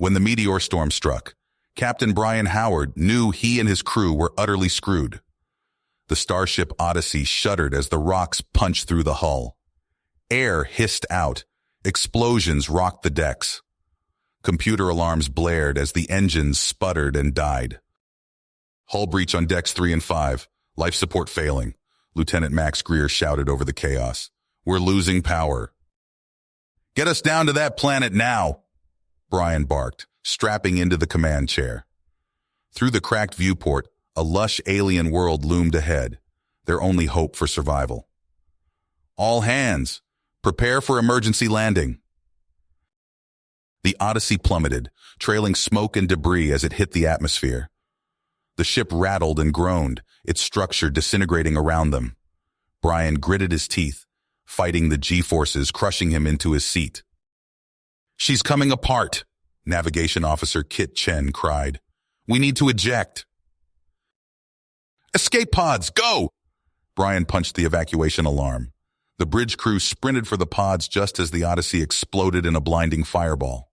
When the meteor storm struck, Captain Brian Howard knew he and his crew were utterly screwed. The Starship Odyssey shuddered as the rocks punched through the hull. Air hissed out. Explosions rocked the decks. Computer alarms blared as the engines sputtered and died. Hull breach on decks 3 and 5. Life support failing. Lieutenant Max Greer shouted over the chaos. We're losing power. Get us down to that planet now, Brian barked, strapping into the command chair. Through the cracked viewport, a lush alien world loomed ahead, their only hope for survival. All hands, prepare for emergency landing. The Odyssey plummeted, trailing smoke and debris as it hit the atmosphere. The ship rattled and groaned, its structure disintegrating around them. Brian gritted his teeth, fighting the G-forces crushing him into his seat. She's coming apart, Navigation Officer Kit Chen cried. We need to eject. Escape pods, go! Brian punched the evacuation alarm. The bridge crew sprinted for the pods just as the Odyssey exploded in a blinding fireball.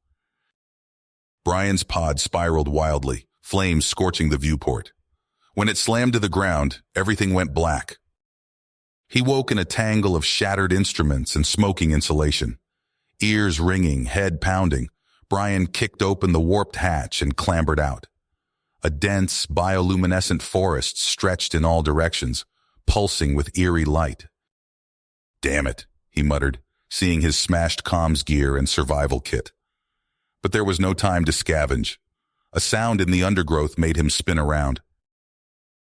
Brian's pod spiraled wildly, flames scorching the viewport. When it slammed to the ground, everything went black. He woke in a tangle of shattered instruments and smoking insulation. Ears ringing, head pounding, Brian kicked open the warped hatch and clambered out. A dense, bioluminescent forest stretched in all directions, pulsing with eerie light. Damn it, he muttered, seeing his smashed comms gear and survival kit. But there was no time to scavenge. A sound in the undergrowth made him spin around.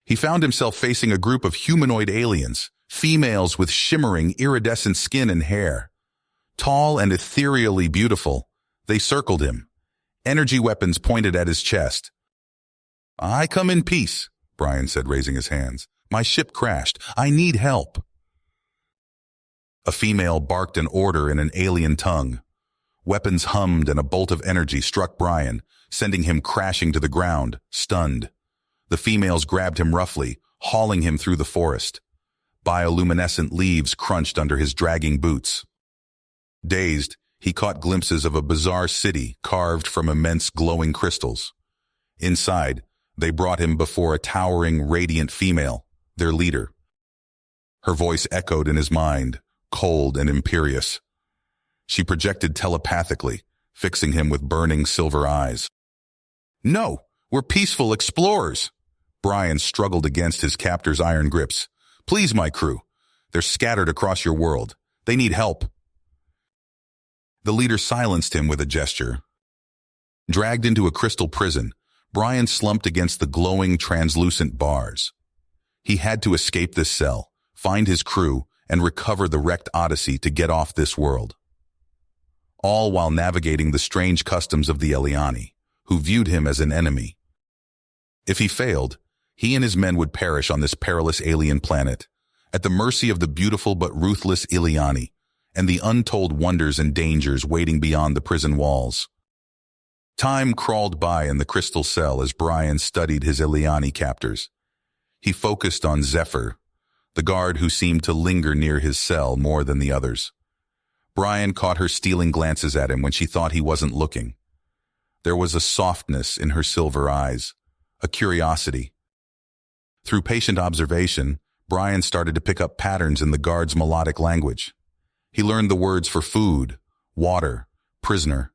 He found himself facing a group of humanoid aliens, females with shimmering, iridescent skin and hair. Tall and ethereally beautiful, they circled him. Energy weapons pointed at his chest. I come in peace, Brian said, raising his hands. My ship crashed. I need help. A female barked an order in an alien tongue. Weapons hummed and a bolt of energy struck Brian, sending him crashing to the ground, stunned. The females grabbed him roughly, hauling him through the forest. Bioluminescent leaves crunched under his dragging boots. Dazed, he caught glimpses of a bizarre city carved from immense glowing crystals. Inside, they brought him before a towering, radiant female, their leader. Her voice echoed in his mind, cold and imperious. She projected telepathically, fixing him with burning silver eyes. No, we're peaceful explorers. Brian struggled against his captor's iron grips. Please, my crew. They're scattered across your world. They need help. The leader silenced him with a gesture. Dragged into a crystal prison, Brian slumped against the glowing, translucent bars. He had to escape this cell, find his crew, and recover the wrecked Odyssey to get off this world. All while navigating the strange customs of the Eliani, who viewed him as an enemy. If he failed, he and his men would perish on this perilous alien planet, at the mercy of the beautiful but ruthless Eliani, and the untold wonders and dangers waiting beyond the prison walls. Time crawled by in the crystal cell as Brian studied his Eliani captors. He focused on Zephyr, the guard who seemed to linger near his cell more than the others. Brian caught her stealing glances at him when she thought he wasn't looking. There was a softness in her silver eyes, a curiosity. Through patient observation, Brian started to pick up patterns in the guard's melodic language. He learned the words for food, water, prisoner.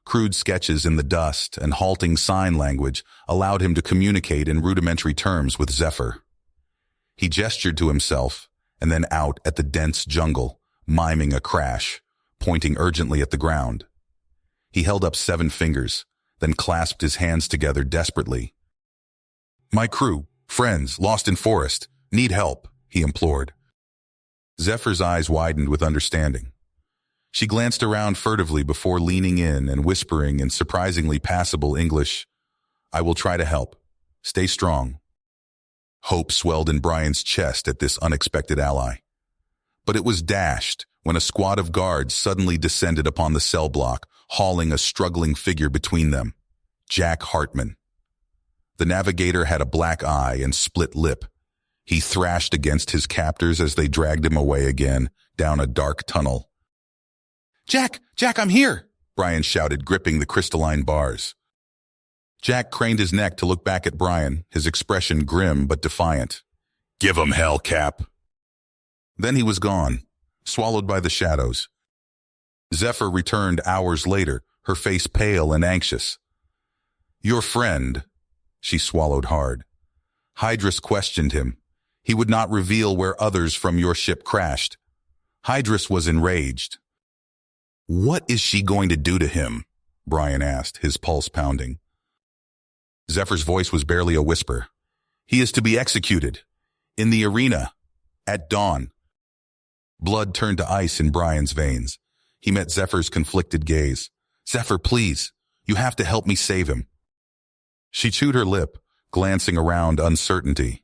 Crude sketches in the dust and halting sign language allowed him to communicate in rudimentary terms with Zephyr. He gestured to himself and then out at the dense jungle, miming a crash, pointing urgently at the ground. He held up 7 fingers, then clasped his hands together desperately. My crew, friends, lost in forest, need help, he implored. Zephyr's eyes widened with understanding. She glanced around furtively before leaning in and whispering in surprisingly passable English, I will try to help. Stay strong. Hope swelled in Brian's chest at this unexpected ally. But it was dashed when a squad of guards suddenly descended upon the cell block, hauling a struggling figure between them, Jack Hartman. The navigator had a black eye and split lip. He thrashed against his captors as they dragged him away again, down a dark tunnel. Jack, I'm here, Brian shouted, gripping the crystalline bars. Jack craned his neck to look back at Brian, his expression grim but defiant. "Give 'em hell, Cap." Then he was gone, swallowed by the shadows. Zephyr returned hours later, her face pale and anxious. "Your friend," she swallowed hard. "Hydrus questioned him. He would not reveal where others from your ship crashed. Hydrus was enraged." "What is she going to do to him?" Brian asked, his pulse pounding. Zephyr's voice was barely a whisper. "He is to be executed. In the arena. At dawn." Blood turned to ice in Brian's veins. He met Zephyr's conflicted gaze. "Zephyr, please. You have to help me save him." She chewed her lip, glancing around uncertainty.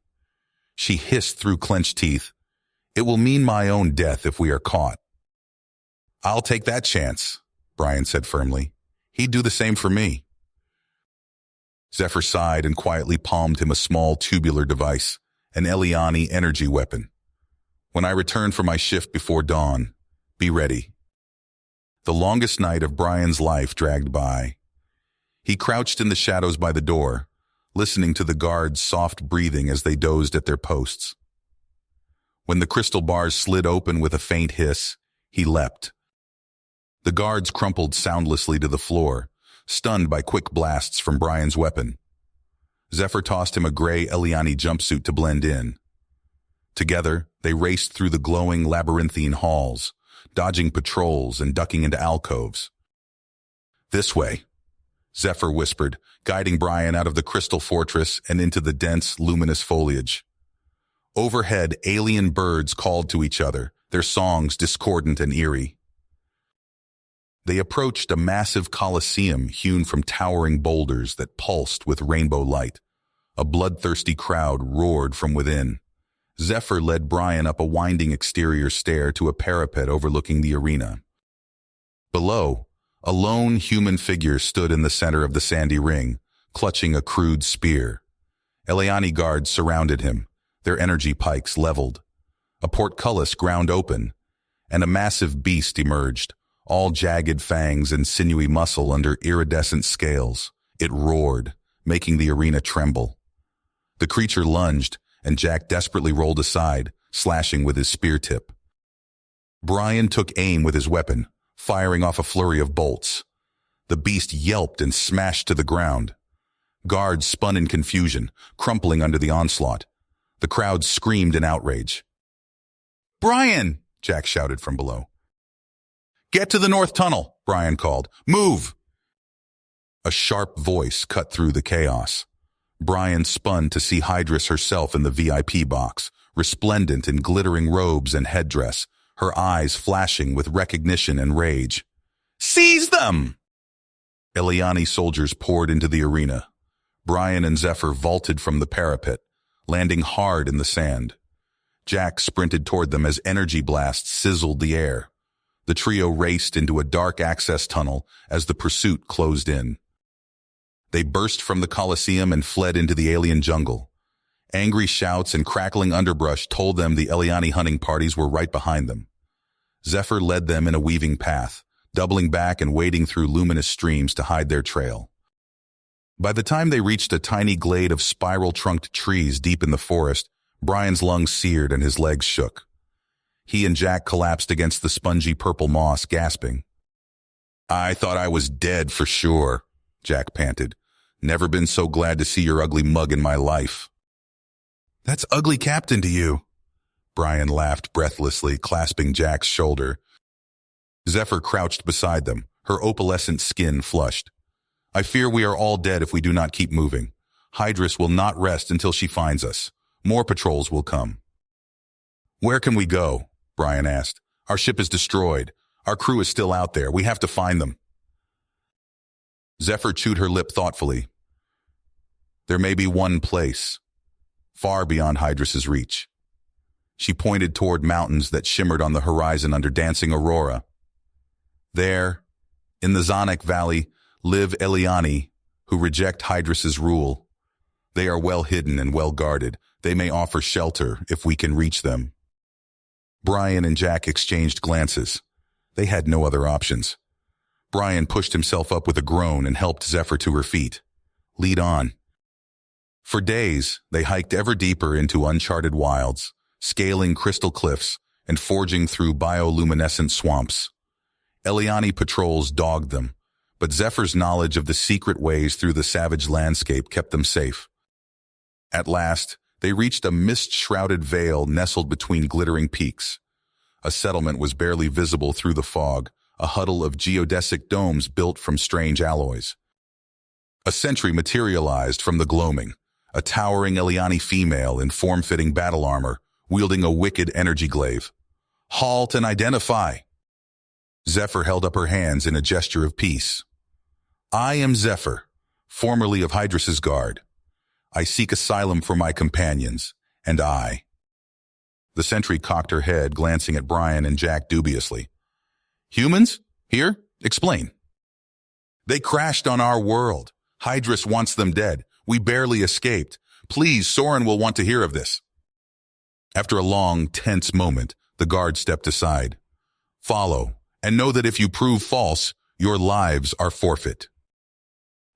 She hissed through clenched teeth. "It will mean my own death if we are caught." "I'll take that chance," Brian said firmly. "He'd do the same for me." Zephyr sighed and quietly palmed him a small tubular device, an Eliani energy weapon. "When I return for my shift before dawn, be ready." The longest night of Brian's life dragged by. He crouched in the shadows by the door, listening to the guards' soft breathing as they dozed at their posts. When the crystal bars slid open with a faint hiss, he leapt. The guards crumpled soundlessly to the floor, stunned by quick blasts from Brian's weapon. Zephyr tossed him a gray Eliani jumpsuit to blend in. Together, they raced through the glowing labyrinthine halls, dodging patrols and ducking into alcoves. "This way," Zephyr whispered, guiding Brian out of the crystal fortress and into the dense, luminous foliage. Overhead, alien birds called to each other, their songs discordant and eerie. They approached a massive coliseum hewn from towering boulders that pulsed with rainbow light. A bloodthirsty crowd roared from within. Zephyr led Brian up a winding exterior stair to a parapet overlooking the arena. Below, a lone human figure stood in the center of the sandy ring, clutching a crude spear. Eliani guards surrounded him, their energy pikes leveled. A portcullis ground open, and a massive beast emerged, all jagged fangs and sinewy muscle under iridescent scales. It roared, making the arena tremble. The creature lunged, and Jack desperately rolled aside, slashing with his spear tip. Brian took aim with his weapon, firing off a flurry of bolts. The beast yelped and smashed to the ground. Guards spun in confusion, crumpling under the onslaught. The crowd screamed in outrage. "Brian!" Jack shouted from below. "Get to the north tunnel," Brian called. "Move!" A sharp voice cut through the chaos. Brian spun to see Hydrus herself in the VIP box, resplendent in glittering robes and headdress, her eyes flashing with recognition and rage. "Seize them!" Eliani soldiers poured into the arena. Brian and Zephyr vaulted from the parapet, landing hard in the sand. Jack sprinted toward them as energy blasts sizzled the air. The trio raced into a dark access tunnel as the pursuit closed in. They burst from the Colosseum and fled into the alien jungle. Angry shouts and crackling underbrush told them the Eliani hunting parties were right behind them. Zephyr led them in a weaving path, doubling back and wading through luminous streams to hide their trail. By the time they reached a tiny glade of spiral-trunked trees deep in the forest, Brian's lungs seared and his legs shook. He and Jack collapsed against the spongy purple moss, gasping. "I thought I was dead for sure," Jack panted. "Never been so glad to see your ugly mug in my life." "That's ugly captain to you," Brian laughed breathlessly, clasping Jack's shoulder. Zephyr crouched beside them, her opalescent skin flushed. "I fear we are all dead if we do not keep moving. Hydrus will not rest until she finds us. More patrols will come." "Where can we go?" Brian asked. "Our ship is destroyed. Our crew is still out there. We have to find them." Zephyr chewed her lip thoughtfully. "There may be one place, far beyond Hydrus's reach." She pointed toward mountains that shimmered on the horizon under dancing aurora. "There, in the Zonik Valley, live Eliani, who reject Hydrus's rule. They are well hidden and well guarded. They may offer shelter if we can reach them." Brian and Jack exchanged glances. They had no other options. Brian pushed himself up with a groan and helped Zephyr to her feet. Lead on. For days, they hiked ever deeper into uncharted wilds, scaling crystal cliffs and forging through bioluminescent swamps. Eliani patrols dogged them, but Zephyr's knowledge of the secret ways through the savage landscape kept them safe. At last, they reached a mist-shrouded vale nestled between glittering peaks. A settlement was barely visible through the fog, a huddle of geodesic domes built from strange alloys. A sentry materialized from the gloaming, a towering Eliani female in form-fitting battle armor, wielding a wicked energy glaive. Halt and identify! Zephyr held up her hands in a gesture of peace. I am Zephyr, formerly of Hydrus's guard. I seek asylum for my companions, and I. The sentry cocked her head, glancing at Brian and Jack dubiously. Humans? Here? Explain. They crashed on our world. Hydrus wants them dead. We barely escaped. Please, Soren will want to hear of this. After a long, tense moment, the guard stepped aside. Follow, and know that if you prove false, your lives are forfeit.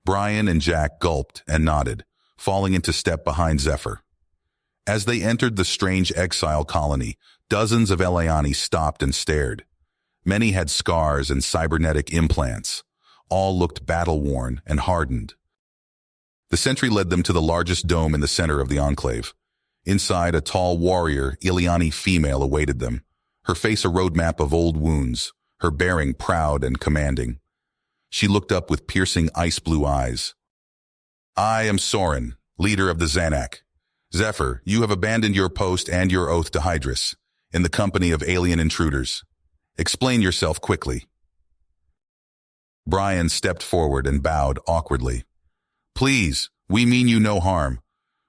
Brian and Jack gulped and nodded, falling into step behind Zephyr. As they entered the strange exile colony, dozens of Eliani stopped and stared. Many had scars and cybernetic implants. All looked battle-worn and hardened. The sentry led them to the largest dome in the center of the enclave. Inside, a tall warrior, Eliani female, awaited them, her face a roadmap of old wounds, her bearing proud and commanding. She looked up with piercing ice-blue eyes. I am Soren, leader of the Zanak. Zephyr, you have abandoned your post and your oath to Hydrus, in the company of alien intruders. Explain yourself quickly. Brian stepped forward and bowed awkwardly. Please, we mean you no harm.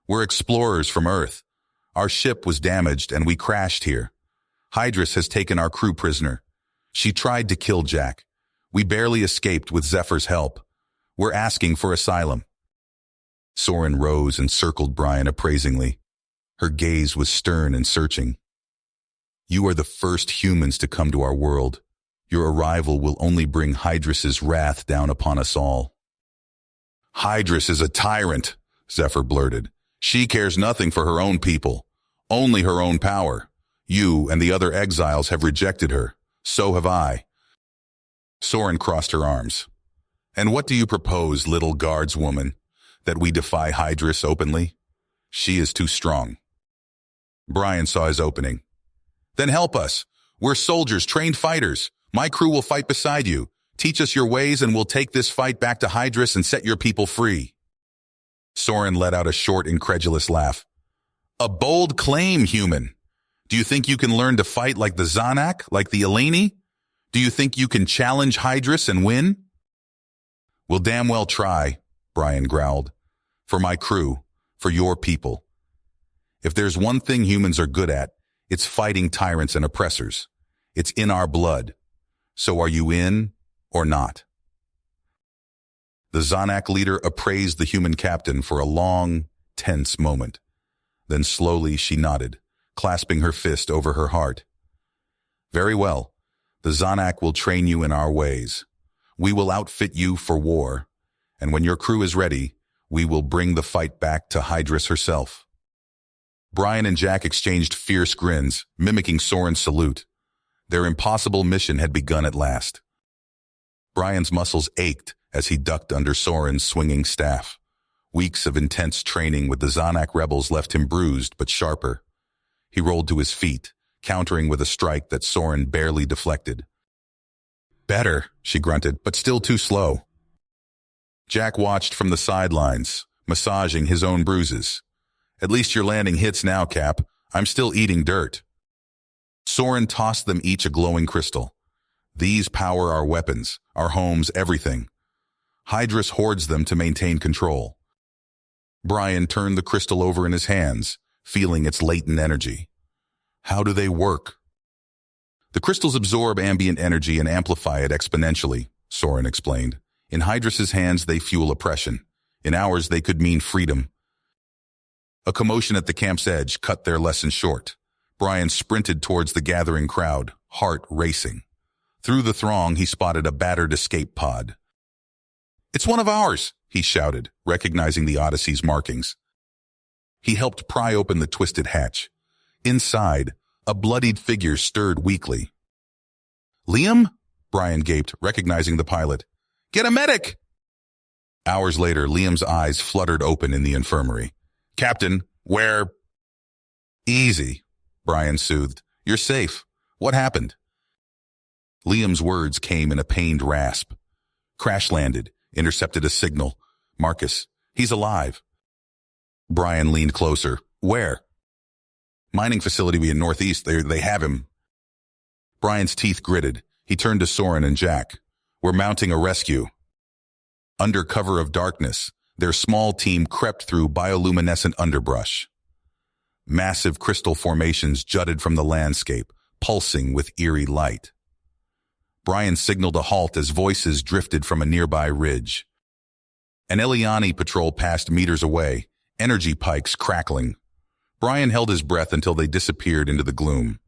We're explorers from Earth. Our ship was damaged and we crashed here. Hydrus has taken our crew prisoner. She tried to kill Jack. We barely escaped with Zephyr's help. We're asking for asylum. Soren rose and circled Brian appraisingly. Her gaze was stern and searching. You are the first humans to come to our world. Your arrival will only bring Hydrus's wrath down upon us all. Hydrus is a tyrant, Zephyr blurted. She cares nothing for her own people, only her own power. You and the other exiles have rejected her. So have I. Soren crossed her arms. And what do you propose, little guardswoman? That we defy Hydrus openly? She is too strong. Brian saw his opening. Then help us. We're soldiers, trained fighters. My crew will fight beside you. Teach us your ways and we'll take this fight back to Hydrus and set your people free. Soren let out a short, incredulous laugh. A bold claim, human. Do you think you can learn to fight like the Zanak, like the Eleni? Do you think you can challenge Hydrus and win? We'll damn well try, Brian growled. For my crew, for your people. If there's one thing humans are good at, it's fighting tyrants and oppressors. It's in our blood. So are you in or not? The Zanak leader appraised the human captain for a long, tense moment. Then slowly she nodded, clasping her fist over her heart. Very well. The Zanak will train you in our ways. We will outfit you for war. And when your crew is ready, we will bring the fight back to Hydrus herself. Brian and Jack exchanged fierce grins, mimicking Soren's salute. Their impossible mission had begun at last. Brian's muscles ached as he ducked under Soren's swinging staff. Weeks of intense training with the Zanak rebels left him bruised but sharper. He rolled to his feet, countering with a strike that Soren barely deflected. Better, she grunted, but still too slow. Jack watched from the sidelines, massaging his own bruises. At least you're landing hits now, Cap. I'm still eating dirt. Soren tossed them each a glowing crystal. These power our weapons, our homes, everything. Hydrus hoards them to maintain control. Brian turned the crystal over in his hands, feeling its latent energy. How do they work? The crystals absorb ambient energy and amplify it exponentially, Soren explained. In Hydrus's hands, they fuel oppression. In ours, they could mean freedom. A commotion at the camp's edge cut their lesson short. Brian sprinted towards the gathering crowd, heart racing. Through the throng, he spotted a battered escape pod. "It's one of ours," he shouted, recognizing the Odyssey's markings. He helped pry open the twisted hatch. Inside, a bloodied figure stirred weakly. "Liam?" Brian gaped, recognizing the pilot. "Get a medic!" Hours later, Liam's eyes fluttered open in the infirmary. "Captain, where—" "Easy," Brian soothed. "You're safe. What happened?" Liam's words came in a pained rasp. "Crash-landed, intercepted a signal. Marcus, he's alive." Brian leaned closer. "Where?" "Mining facility in Northeast. They have him." Brian's teeth gritted. He turned to Soren and Jack. "We're mounting a rescue." Under cover of darkness, their small team crept through bioluminescent underbrush. Massive crystal formations jutted from the landscape, pulsing with eerie light. Brian signaled a halt as voices drifted from a nearby ridge. An Eliani patrol passed meters away, energy pikes crackling. Brian held his breath until they disappeared into the gloom.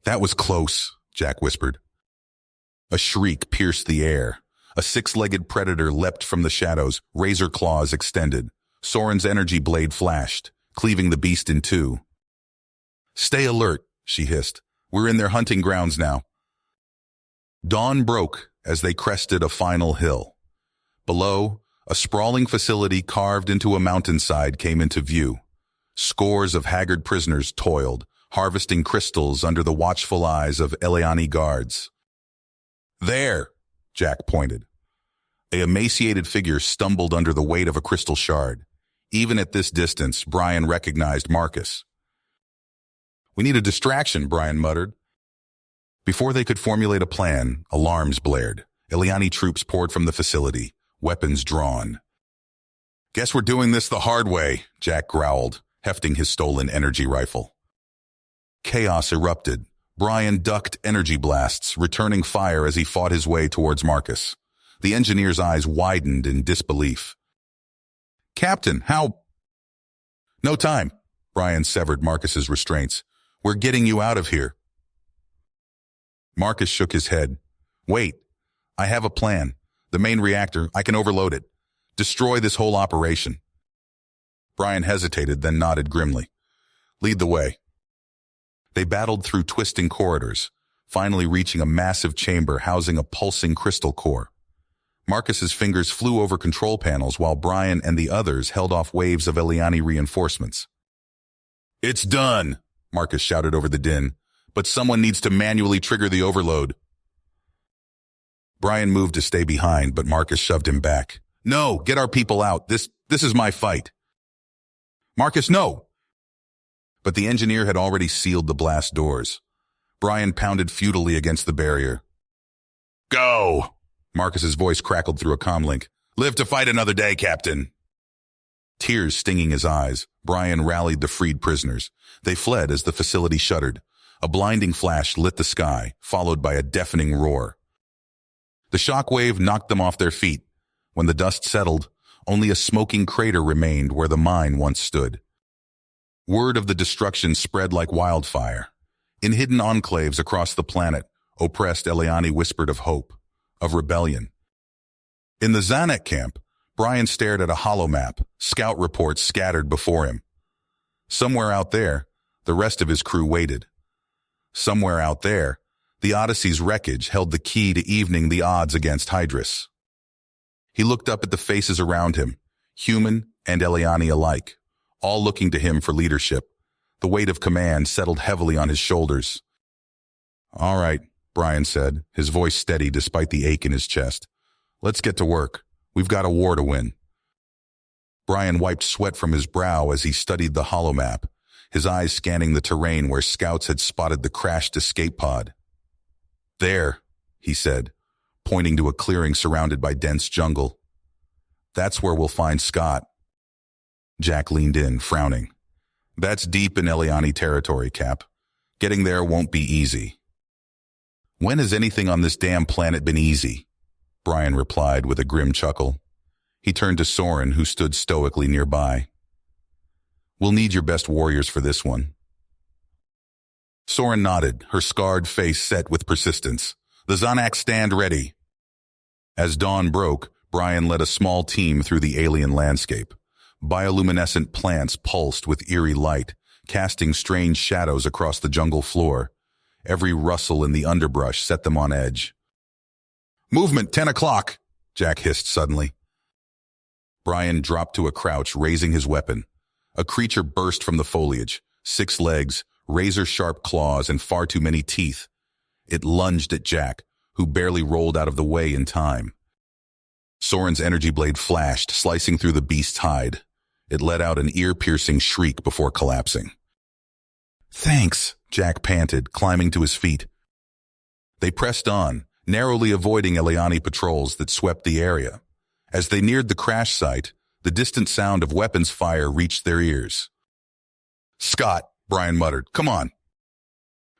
"That was close," Jack whispered. A shriek pierced the air. A six-legged predator leapt from the shadows, razor claws extended. Soren's energy blade flashed, cleaving the beast in two. "Stay alert," she hissed. "We're in their hunting grounds now." Dawn broke as they crested a final hill. Below, a sprawling facility carved into a mountainside came into view. Scores of haggard prisoners toiled, harvesting crystals under the watchful eyes of Eliani guards. "There!" Jack pointed. A emaciated figure stumbled under the weight of a crystal shard. Even at this distance, Brian recognized Marcus. "We need a distraction," Brian muttered. Before they could formulate a plan, alarms blared. Eliani troops poured from the facility, weapons drawn. "Guess we're doing this the hard way," Jack growled, hefting his stolen energy rifle. Chaos erupted. Brian ducked energy blasts, returning fire as he fought his way towards Marcus. The engineer's eyes widened in disbelief. "Captain, how—" "No time," Brian severed Marcus's restraints. "We're getting you out of here." Marcus shook his head. "Wait, I have a plan. The main reactor, I can overload it. Destroy this whole operation." Brian hesitated, then nodded grimly. "Lead the way." They battled through twisting corridors, finally reaching a massive chamber housing a pulsing crystal core. Marcus's fingers flew over control panels while Brian and the others held off waves of Eliani reinforcements. "It's done," Marcus shouted over the din, "but someone needs to manually trigger the overload." Brian moved to stay behind, but Marcus shoved him back. "No, get our people out. This is my fight." "Marcus, no!" But the engineer had already sealed the blast doors. Brian pounded futilely against the barrier. "Go!" Marcus's voice crackled through a comlink. "Live to fight another day, Captain." Tears stinging his eyes, Brian rallied the freed prisoners. They fled as the facility shuddered. A blinding flash lit the sky, followed by a deafening roar. The shockwave knocked them off their feet. When the dust settled, only a smoking crater remained where the mine once stood. Word of the destruction spread like wildfire. In hidden enclaves across the planet, oppressed Eliani whispered of hope, of rebellion. In the Zanek camp, Brian stared at a holomap, scout reports scattered before him. Somewhere out there, the rest of his crew waited. Somewhere out there, the Odyssey's wreckage held the key to evening the odds against Hydrus. He looked up at the faces around him, human and Eliani alike, all looking to him for leadership. The weight of command settled heavily on his shoulders. "All right," Brian said, his voice steady despite the ache in his chest. "Let's get to work. We've got a war to win." Brian wiped sweat from his brow as he studied the holomap, his eyes scanning the terrain where scouts had spotted the crashed escape pod. "There," he said, pointing to a clearing surrounded by dense jungle. "That's where we'll find Scott." Jack leaned in, frowning. "That's deep in Eliani territory, Cap. Getting there won't be easy." "When has anything on this damn planet been easy?" Brian replied with a grim chuckle. He turned to Soren, who stood stoically nearby. "We'll need your best warriors for this one." Soren nodded, her scarred face set with persistence. The Zanaks stand ready. As dawn broke, Brian led a small team through the alien landscape. Bioluminescent plants pulsed with eerie light, casting strange shadows across the jungle floor. Every rustle in the underbrush set them on edge. "Movement, 10 o'clock, Jack hissed suddenly. Brian dropped to a crouch, raising his weapon. A creature burst from the foliage, 6 legs, razor-sharp claws, and far too many teeth. It lunged at Jack, who barely rolled out of the way in time. Soren's energy blade flashed, slicing through the beast's hide. It let out an ear-piercing shriek before collapsing. "Thanks," Jack panted, climbing to his feet. They pressed on, narrowly avoiding Eliani patrols that swept the area. As they neared the crash site, the distant sound of weapons fire reached their ears. "Scott," Brian muttered, "come on."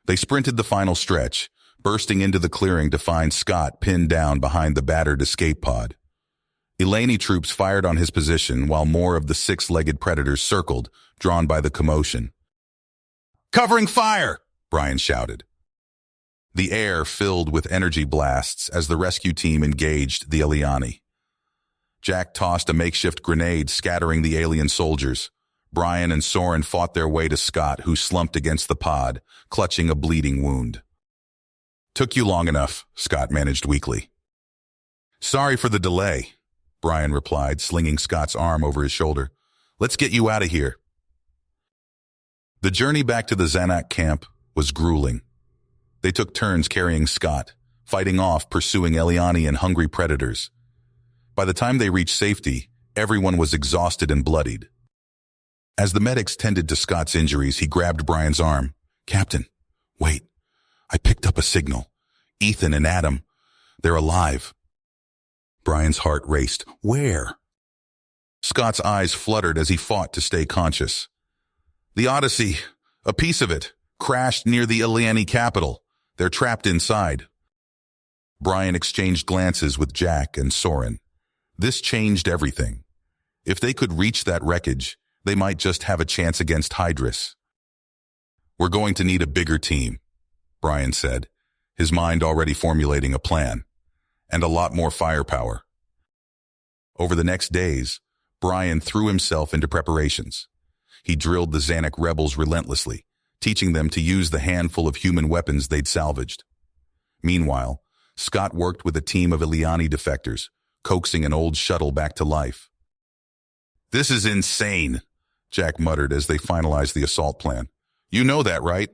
They sprinted the final stretch, bursting into the clearing to find Scott pinned down behind the battered escape pod. Eleni troops fired on his position while more of the 6-legged predators circled, drawn by the commotion. "Covering fire!" Brian shouted. The air filled with energy blasts as the rescue team engaged the Eliani. Jack tossed a makeshift grenade, scattering the alien soldiers. Brian and Soren fought their way to Scott, who slumped against the pod, clutching a bleeding wound. "Took you long enough," Scott managed weakly. "Sorry for the delay," Brian replied, slinging Scott's arm over his shoulder. "Let's get you out of here." The journey back to the Zanak camp was grueling. They took turns carrying Scott, fighting off pursuing Eliani and hungry predators. By the time they reached safety, everyone was exhausted and bloodied. As the medics tended to Scott's injuries, he grabbed Brian's arm. "Captain, wait. I picked up a signal. Ethan and Adam, they're alive." Brian's heart raced. "Where?" Scott's eyes fluttered as he fought to stay conscious. "The Odyssey, a piece of it, crashed near the Eliani capital. They're trapped inside." Brian exchanged glances with Jack and Soren. This changed everything. If they could reach that wreckage, they might just have a chance against Hydrus. "We're going to need a bigger team," Brian said, his mind already formulating a plan, "and a lot more firepower." Over the next days, Brian threw himself into preparations. He drilled the Zanak rebels relentlessly, teaching them to use the handful of human weapons they'd salvaged. Meanwhile, Scott worked with a team of Eliani defectors, coaxing an old shuttle back to life. "This is insane," Jack muttered as they finalized the assault plan. "You know that, right?"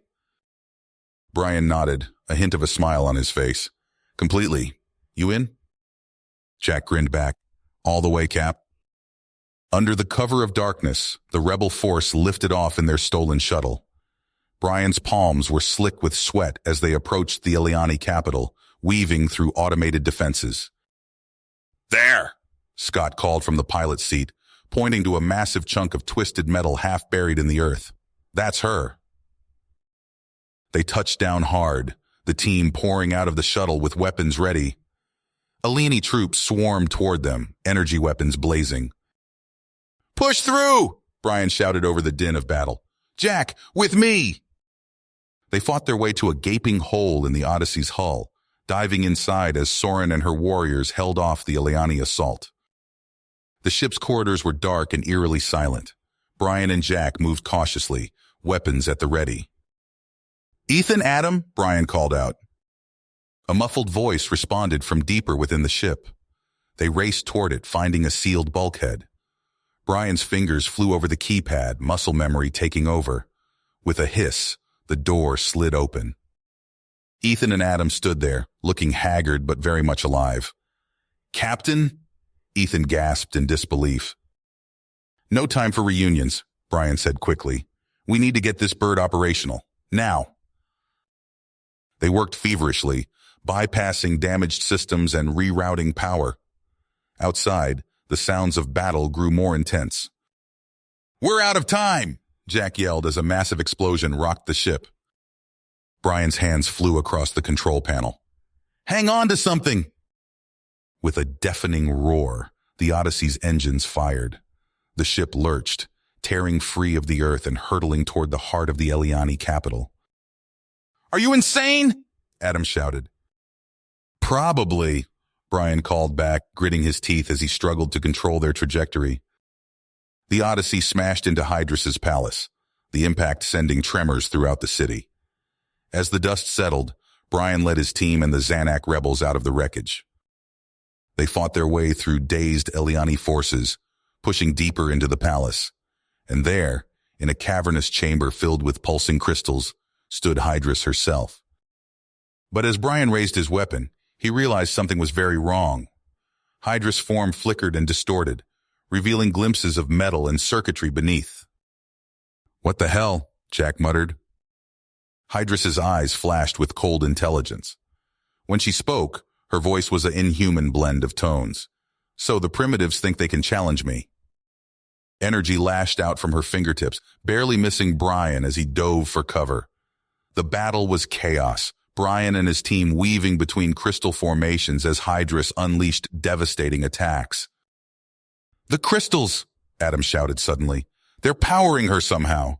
Brian nodded, a hint of a smile on his face. "Completely. You in?" Jack grinned back. "All the way, Cap." Under the cover of darkness, the rebel force lifted off in their stolen shuttle. Brian's palms were slick with sweat as they approached the Eliani capital, weaving through automated defenses. "There!" Scott called from the pilot's seat, pointing to a massive chunk of twisted metal half buried in the earth. "That's her." They touched down hard, the team pouring out of the shuttle with weapons ready. Eleni troops swarmed toward them, energy weapons blazing. "Push through!" Brian shouted over the din of battle. "Jack, with me!" They fought their way to a gaping hole in the Odyssey's hull, diving inside as Soren and her warriors held off the Eliani assault. The ship's corridors were dark and eerily silent. Brian and Jack moved cautiously, weapons at the ready. "Ethan, Adam," Brian called out. A muffled voice responded from deeper within the ship. They raced toward it, finding a sealed bulkhead. Brian's fingers flew over the keypad, muscle memory taking over. With a hiss, the door slid open. Ethan and Adam stood there, looking haggard but very much alive. "Captain?" Ethan gasped in disbelief. "No time for reunions," Brian said quickly. "We need to get this bird operational. Now." They worked feverishly, bypassing damaged systems and rerouting power. Outside, the sounds of battle grew more intense. "We're out of time!" Jack yelled as a massive explosion rocked the ship. Brian's hands flew across the control panel. "Hang on to something!" With a deafening roar, the Odyssey's engines fired. The ship lurched, tearing free of the earth and hurtling toward the heart of the Eliani capital. "Are you insane?" Adam shouted. Probably, Brian called back, gritting his teeth as he struggled to control their trajectory. The Odyssey smashed into Hydras's palace, the impact sending tremors throughout the city. As the dust settled, Brian led his team and the Zanak rebels out of the wreckage. They fought their way through dazed Eliani forces, pushing deeper into the palace. And there, in a cavernous chamber filled with pulsing crystals, stood Hydras herself. But as Brian raised his weapon, he realized something was very wrong. Hydra's form flickered and distorted, revealing glimpses of metal and circuitry beneath. "What the hell?" Jack muttered. Hydras's eyes flashed with cold intelligence. When she spoke, her voice was an inhuman blend of tones. "So the primitives think they can challenge me." Energy lashed out from her fingertips, barely missing Brian as he dove for cover. The battle was chaos, Brian and his team weaving between crystal formations as Hydras unleashed devastating attacks. "The crystals!" Adam shouted suddenly. "They're powering her somehow."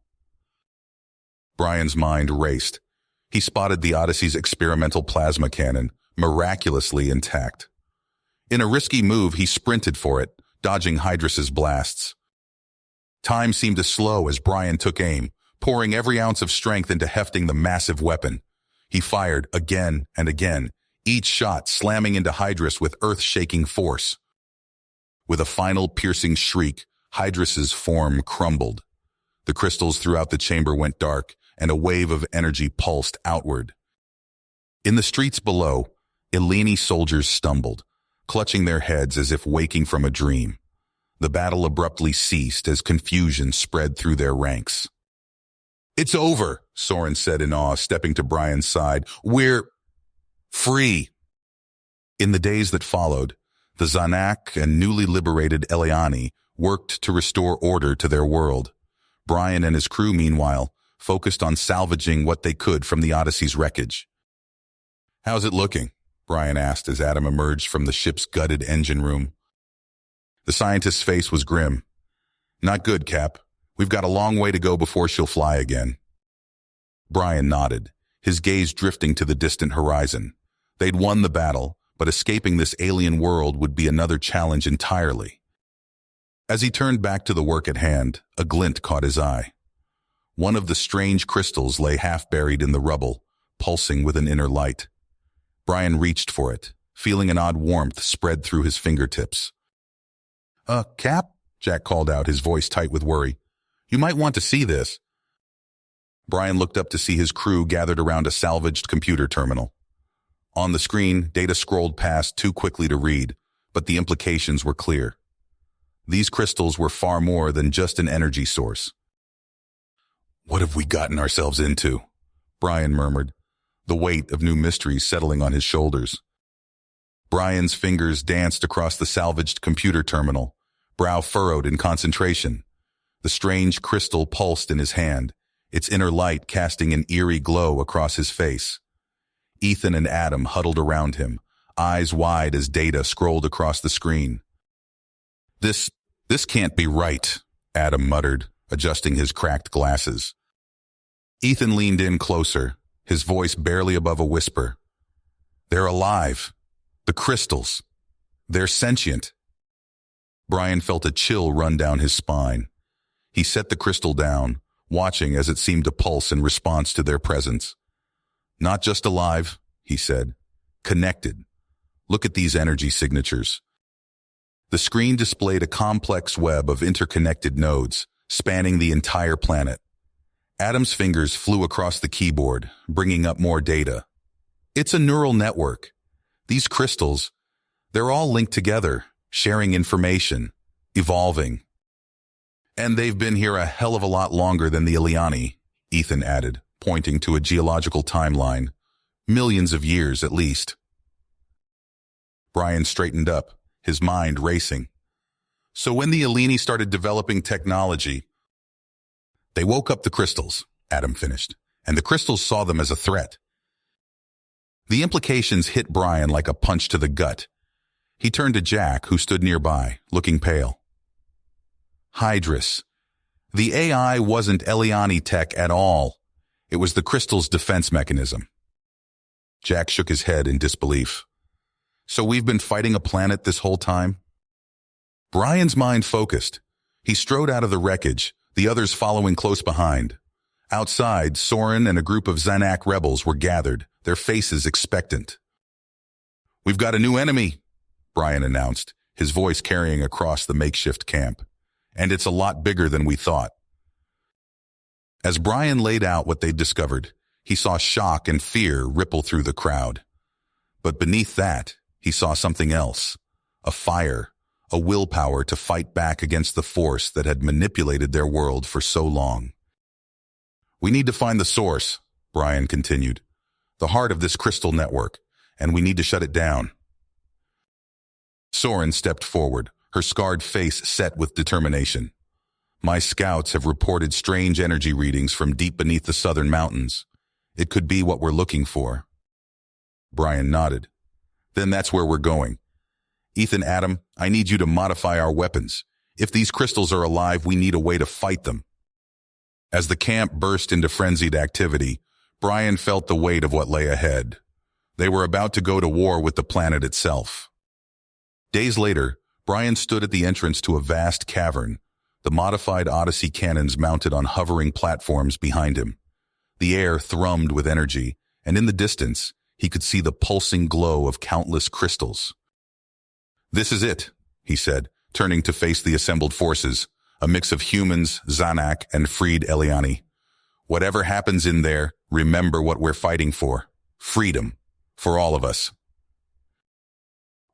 Brian's mind raced. He spotted the Odyssey's experimental plasma cannon, miraculously intact. In a risky move, he sprinted for it, dodging Hydras's blasts. Time seemed to slow as Brian took aim, pouring every ounce of strength into hefting the massive weapon. He fired again and again, each shot slamming into Hydras with earth-shaking force. With a final piercing shriek, Hydras's form crumbled. The crystals throughout the chamber went dark, and a wave of energy pulsed outward. In the streets below, Eleni soldiers stumbled, clutching their heads as if waking from a dream. The battle abruptly ceased as confusion spread through their ranks. "It's over," Soren said in awe, stepping to Brian's side. "We're free." In the days that followed, the Zanak and newly liberated Eliani worked to restore order to their world. Brian and his crew, meanwhile, focused on salvaging what they could from the Odyssey's wreckage. "How's it looking?" Brian asked as Adam emerged from the ship's gutted engine room. The scientist's face was grim. "Not good, Cap. We've got a long way to go before she'll fly again." Brian nodded, his gaze drifting to the distant horizon. They'd won the battle, but escaping this alien world would be another challenge entirely. As he turned back to the work at hand, a glint caught his eye. One of the strange crystals lay half-buried in the rubble, pulsing with an inner light. Brian reached for it, feeling an odd warmth spread through his fingertips. Cap?" Jack called out, his voice tight with worry. "You might want to see this." Brian looked up to see his crew gathered around a salvaged computer terminal. On the screen, data scrolled past too quickly to read, but the implications were clear. These crystals were far more than just an energy source. "What have we gotten ourselves into?" Brian murmured, the weight of new mysteries settling on his shoulders. Brian's fingers danced across the salvaged computer terminal, brow furrowed in concentration. The strange crystal pulsed in his hand, its inner light casting an eerie glow across his face. Ethan and Adam huddled around him, eyes wide as data scrolled across the screen. This can't be right," Adam muttered, adjusting his cracked glasses. Ethan leaned in closer, his voice barely above a whisper. "They're alive. The crystals. They're sentient." Brian felt a chill run down his spine. He set the crystal down, watching as it seemed to pulse in response to their presence. "Not just alive," he said. "Connected. Look at these energy signatures." The screen displayed a complex web of interconnected nodes, spanning the entire planet. Adam's fingers flew across the keyboard, bringing up more data. "It's a neural network. These crystals, they're all linked together, sharing information, evolving." "And they've been here a hell of a lot longer than the Eliani," Ethan added, pointing to a geological timeline. "Millions of years, at least." Brian straightened up, his mind racing. "So when the Eleni started developing technology, they woke up the crystals," Adam finished, "and the crystals saw them as a threat." The implications hit Brian like a punch to the gut. He turned to Jack, who stood nearby, looking pale. "Hydras. The AI wasn't Eliani tech at all. It was the crystal's defense mechanism." Jack shook his head in disbelief. So we've been fighting a planet this whole time? Brian's mind focused. He strode out of the wreckage, the others following close behind. Outside, Soren and a group of Zanak rebels were gathered, their faces expectant. "We've got a new enemy," Brian announced, his voice carrying across the makeshift camp. "And it's a lot bigger than we thought." As Brian laid out what they'd discovered, he saw shock and fear ripple through the crowd. But beneath that, he saw something else, a fire, a willpower to fight back against the force that had manipulated their world for so long. "We need to find the source," Brian continued, "the heart of this crystal network, and we need to shut it down." Soren stepped forward, her scarred face set with determination. "My scouts have reported strange energy readings from deep beneath the southern mountains. It could be what we're looking for." Brian nodded. "Then that's where we're going. Ethan, Adam, I need you to modify our weapons. If these crystals are alive, we need a way to fight them." As the camp burst into frenzied activity, Brian felt the weight of what lay ahead. They were about to go to war with the planet itself. Days later, Brian stood at the entrance to a vast cavern, the modified Odyssey cannons mounted on hovering platforms behind him. The air thrummed with energy, and in the distance, he could see the pulsing glow of countless crystals. "This is it," he said, turning to face the assembled forces, a mix of humans, Zanak, and freed Eliani. "Whatever happens in there, remember what we're fighting for. Freedom. For all of us."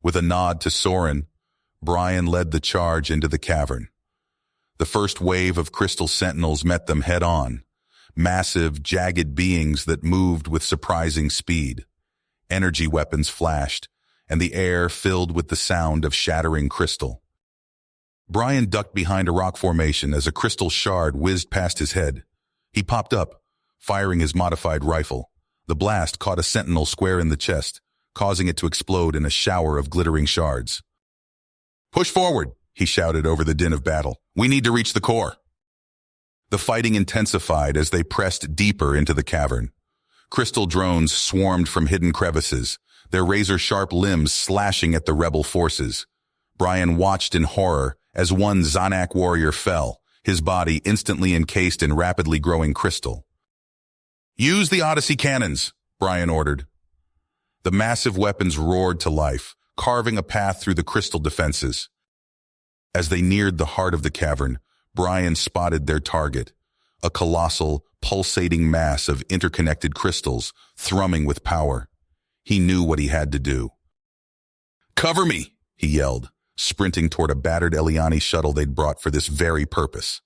With a nod to Soren, Brian led the charge into the cavern. The first wave of crystal sentinels met them head-on, massive, jagged beings that moved with surprising speed. Energy weapons flashed, and the air filled with the sound of shattering crystal. Brian ducked behind a rock formation as a crystal shard whizzed past his head. He popped up, firing his modified rifle. The blast caught a sentinel square in the chest, causing it to explode in a shower of glittering shards. "Push forward," he shouted over the din of battle. "We need to reach the core." The fighting intensified as they pressed deeper into the cavern. Crystal drones swarmed from hidden crevices, their razor-sharp limbs slashing at the rebel forces. Brian watched in horror as one Zanak warrior fell, his body instantly encased in rapidly growing crystal. "Use the Odyssey cannons," Brian ordered. The massive weapons roared to life, carving a path through the crystal defenses. As they neared the heart of the cavern, Brian spotted their target, a colossal, pulsating mass of interconnected crystals, thrumming with power. He knew what he had to do. "Cover me," he yelled, sprinting toward a battered Eliani shuttle they'd brought for this very purpose.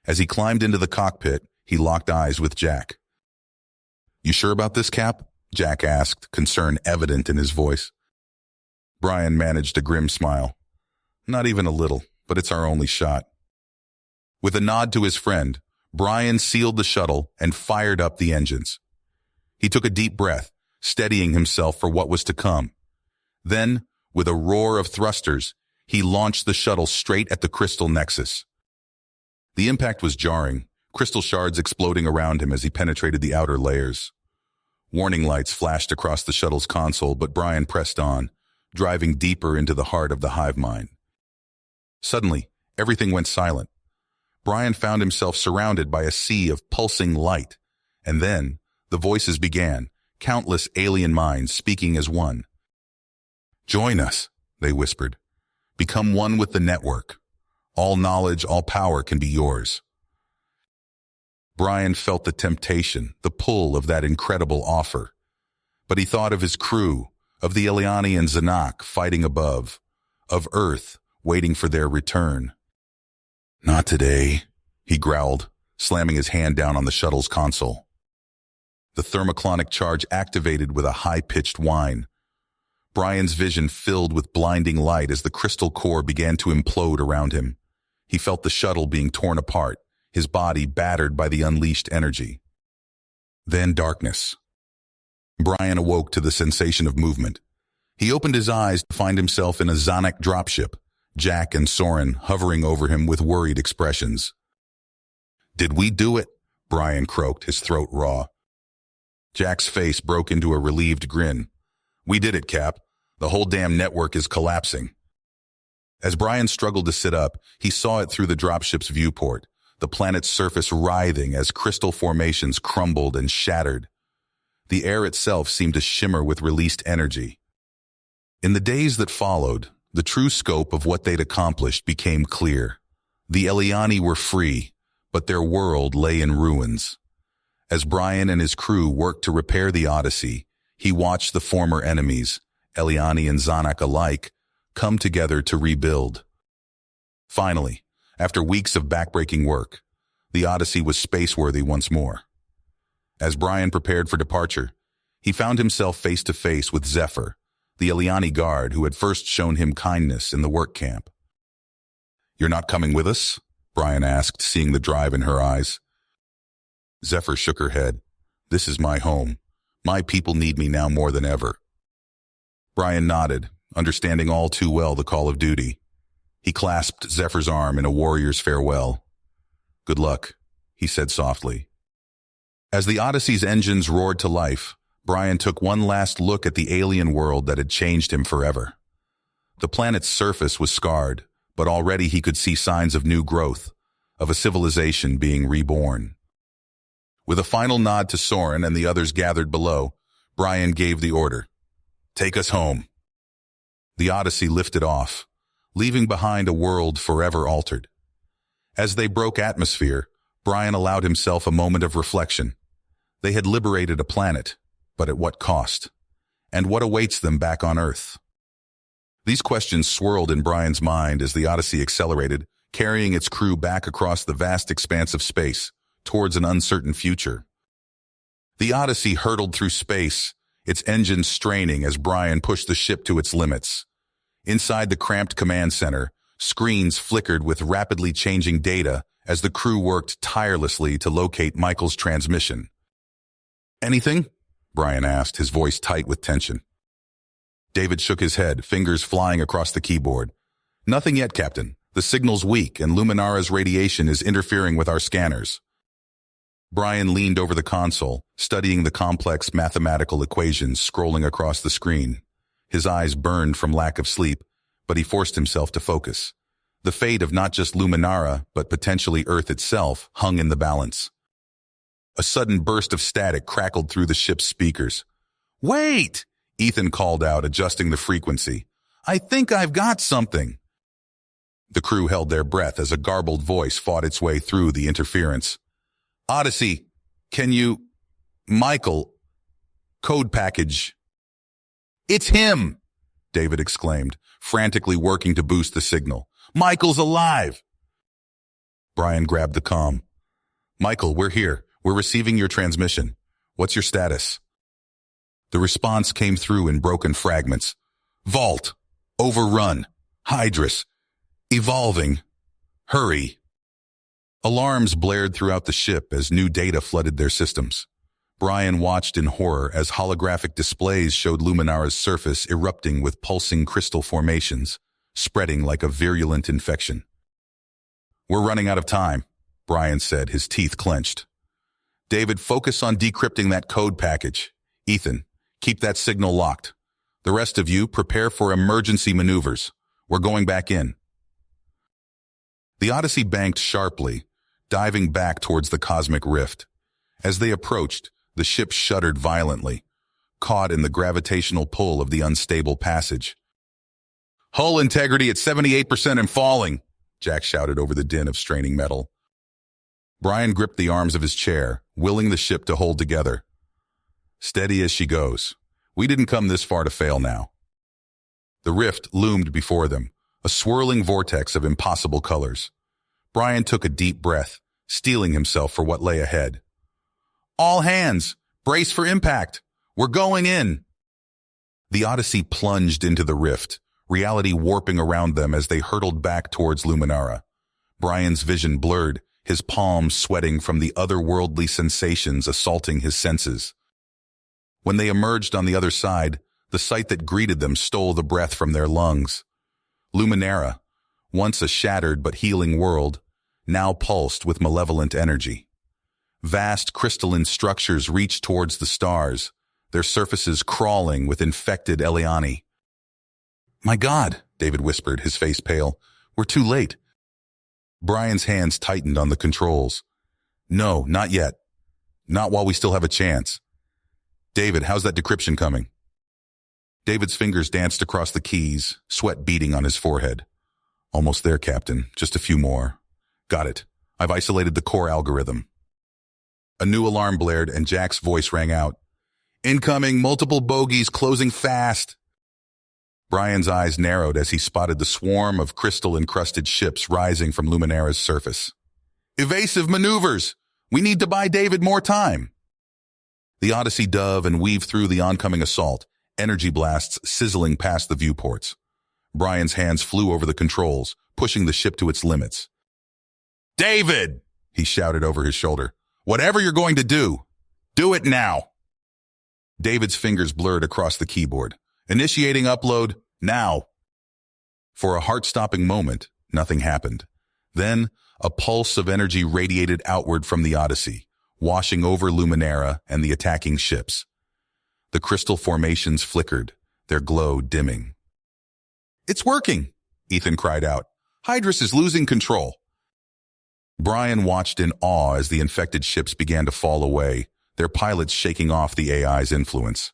As he climbed into the cockpit, he locked eyes with Jack. "You sure about this, Cap?" Jack asked, concern evident in his voice. Brian managed a grim smile. "Not even a little, but it's our only shot." With a nod to his friend, Brian sealed the shuttle and fired up the engines. He took a deep breath, steadying himself for what was to come. Then, with a roar of thrusters, he launched the shuttle straight at the crystal nexus. The impact was jarring, crystal shards exploding around him as he penetrated the outer layers. Warning lights flashed across the shuttle's console, but Brian pressed on, driving deeper into the heart of the hive mind. Suddenly, everything went silent. Brian found himself surrounded by a sea of pulsing light, and then the voices began, countless alien minds speaking as one. "Join us," they whispered. "Become one with the network. All knowledge, all power can be yours." Brian felt the temptation, the pull of that incredible offer. But he thought of his crew, of the Eliani and Zanak fighting above, of Earth waiting for their return. "Not today," he growled, slamming his hand down on the shuttle's console. The thermoclonic charge activated with a high-pitched whine. Brian's vision filled with blinding light as the crystal core began to implode around him. He felt the shuttle being torn apart, his body battered by the unleashed energy. Then darkness. Brian awoke to the sensation of movement. He opened his eyes to find himself in a Zanak dropship, Jack and Soren hovering over him with worried expressions. "Did we do it?" Brian croaked, his throat raw. Jack's face broke into a relieved grin. "We did it, Cap. The whole damn network is collapsing. As Brian struggled to sit up, he saw it through the dropship's viewport, the planet's surface writhing as crystal formations crumbled and shattered. The air itself seemed to shimmer with released energy. In the days that followed, the true scope of what they'd accomplished became clear. The Eliani were free, but their world lay in ruins. As Brian and his crew worked to repair the Odyssey, he watched the former enemies, Eliani and Zanak alike, come together to rebuild. Finally, after weeks of backbreaking work, the Odyssey was space-worthy once more. As Brian prepared for departure, he found himself face to face with Zephyr, the Eliani guard who had first shown him kindness in the work camp. "You're not coming with us?" Brian asked, seeing the drive in her eyes. Zephyr shook her head. "This is my home. My people need me now more than ever." Brian nodded, understanding all too well the call of duty. He clasped Zephyr's arm in a warrior's farewell. "Good luck," he said softly. As the Odyssey's engines roared to life, Brian took one last look at the alien world that had changed him forever. The planet's surface was scarred, but already he could see signs of new growth, of a civilization being reborn. With a final nod to Soren and the others gathered below, Brian gave the order, "Take us home." The Odyssey lifted off, leaving behind a world forever altered. As they broke atmosphere, Brian allowed himself a moment of reflection. They had liberated a planet, but at what cost? And what awaits them back on Earth? These questions swirled in Brian's mind as the Odyssey accelerated, carrying its crew back across the vast expanse of space, towards an uncertain future. The Odyssey hurtled through space, its engines straining as Brian pushed the ship to its limits. Inside the cramped command center, screens flickered with rapidly changing data as the crew worked tirelessly to locate Michael's transmission. "Anything?" Brian asked, his voice tight with tension. David shook his head, fingers flying across the keyboard. "Nothing yet, Captain. The signal's weak, and Luminara's radiation is interfering with our scanners." Brian leaned over the console, studying the complex mathematical equations scrolling across the screen. His eyes burned from lack of sleep, but he forced himself to focus. The fate of not just Luminara, but potentially Earth itself, hung in the balance. A sudden burst of static crackled through the ship's speakers. "Wait!" Ethan called out, adjusting the frequency. "I think I've got something." The crew held their breath as a garbled voice fought its way through the interference. "Odyssey, can you... Michael... Code package..." "It's him!" David exclaimed, frantically working to boost the signal. "Michael's alive!" Brian grabbed the comm. "Michael, we're here. We're receiving your transmission. What's your status?" The response came through in broken fragments. "Vault. Overrun. Hydrus. Evolving. Hurry." Alarms blared throughout the ship as new data flooded their systems. Brian watched in horror as holographic displays showed Luminara's surface erupting with pulsing crystal formations, spreading like a virulent infection. "We're running out of time," Brian said, his teeth clenched. "David, focus on decrypting that code package. Ethan, keep that signal locked. The rest of you, prepare for emergency maneuvers. We're going back in." The Odyssey banked sharply, diving back towards the cosmic rift. As they approached, the ship shuddered violently, caught in the gravitational pull of the unstable passage. "Hull integrity at 78% and falling," Jack shouted over the din of straining metal. Brian gripped the arms of his chair, willing the ship to hold together. "Steady as she goes. We didn't come this far to fail now." The rift loomed before them, a swirling vortex of impossible colors. Brian took a deep breath, steeling himself for what lay ahead. "All hands, brace for impact. We're going in." The Odyssey plunged into the rift, reality warping around them as they hurtled back towards Luminara. Brian's vision blurred, his palms sweating from the otherworldly sensations assaulting his senses. When they emerged on the other side, the sight that greeted them stole the breath from their lungs. Luminara, once a shattered but healing world, now pulsed with malevolent energy. Vast crystalline structures reached towards the stars, their surfaces crawling with infected Eliani. My God, David whispered, his face pale. We're too late. Brian's hands tightened on the controls. No, not yet. Not while we still have a chance. David, how's that decryption coming? David's fingers danced across the keys, sweat beading on his forehead. Almost there, Captain. Just a few more. Got it. I've isolated the core algorithm. A new alarm blared and Jack's voice rang out. Incoming, multiple bogies, closing fast. Brian's eyes narrowed as he spotted the swarm of crystal-encrusted ships rising from Luminara's surface. Evasive maneuvers! We need to buy David more time! The Odyssey dove and weaved through the oncoming assault, energy blasts sizzling past the viewports. Brian's hands flew over the controls, pushing the ship to its limits. David! He shouted over his shoulder. Whatever you're going to do it now! David's fingers blurred across the keyboard. Initiating upload, now. For a heart-stopping moment, nothing happened. Then, a pulse of energy radiated outward from the Odyssey, washing over Luminara and the attacking ships. The crystal formations flickered, their glow dimming. It's working, Ethan cried out. Hydrus is losing control. Brian watched in awe as the infected ships began to fall away, their pilots shaking off the AI's influence.